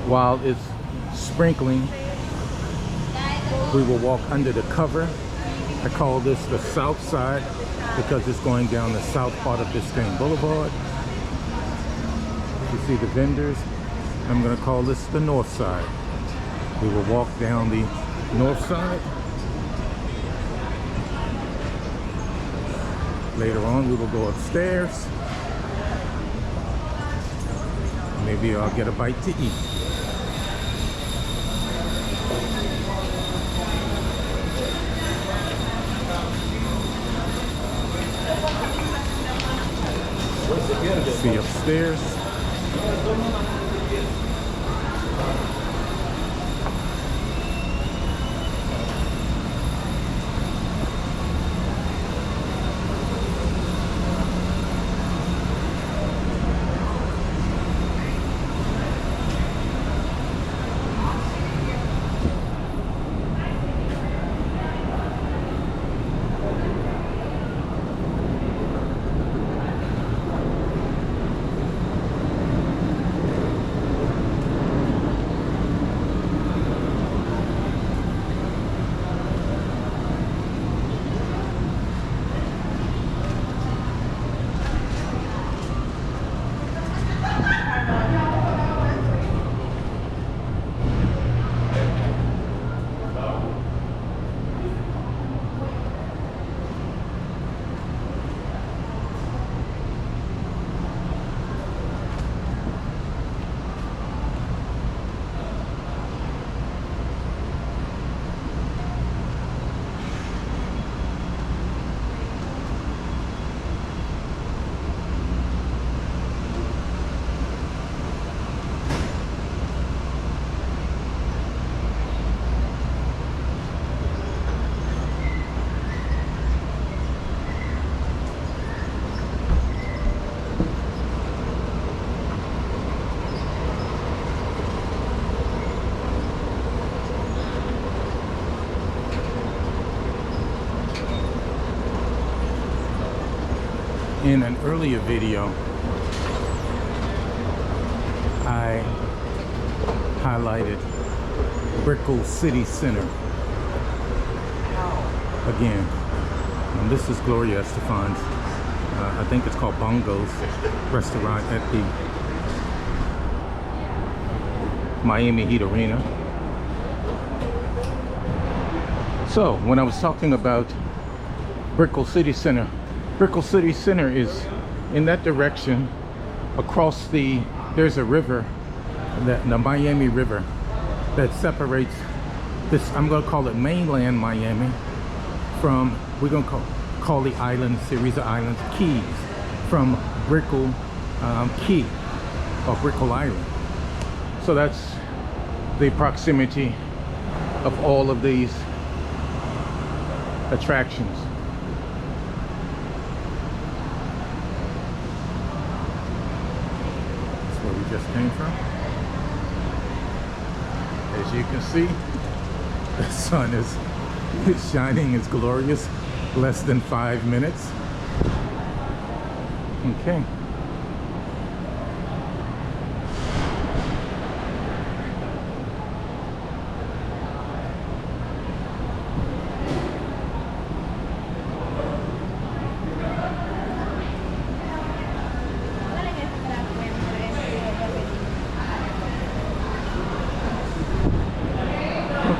while it's sprinkling, we will walk under the cover. I call this the south side because it's going down the south part of Biscayne Boulevard. You see the vendors. I'm going to call this the north side. We will walk down the north side. Later on, we will go upstairs. Maybe I'll get a bite to eat. See upstairs. In an earlier video, I highlighted Brickell City Center again. And this is Gloria Estefan's, I think it's called Bongo's restaurant at the Miami Heat Arena. So when I was talking about Brickell City Center, Brickell City Center is in that direction. Across there's a river, the Miami River, that separates this, I'm going to call it mainland Miami, from, we're going to call the island, series of islands, Keys, from Brickell Key, or Brickell Island. So that's the proximity of all of these attractions. Where we just came from. As you can see, the sun is shining, it's glorious. Less than 5 minutes. Okay.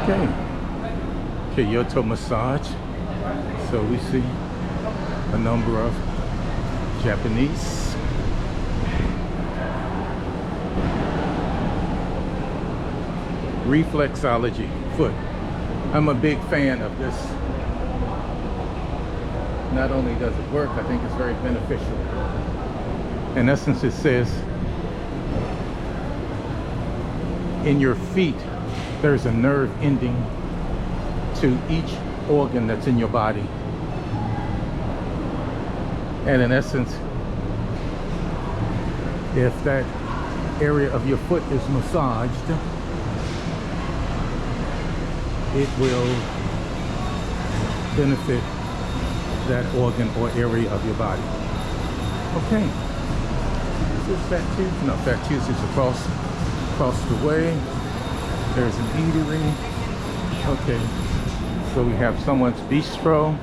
Okay, Kyoto massage. So we see a number of Japanese. Reflexology, foot. I'm a big fan of this. Not only does it work, I think it's very beneficial. In essence, it says in your feet there's a nerve ending to each organ that's in your body. And in essence, if that area of your foot is massaged, it will benefit that organ or area of your body. Okay. Is this Fat Tuesday? No, Fat Tuesday's across Across the way, there's an eatery. Okay, so we have someone's bistro.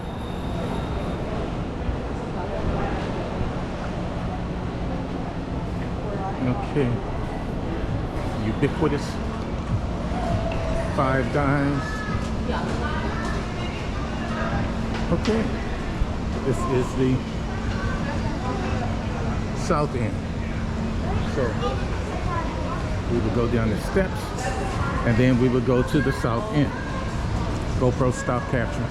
Okay, ubiquitous Five Guys. Okay, this is the South End. So we would go down the steps and then we would go to the South End. GoPro stop capture.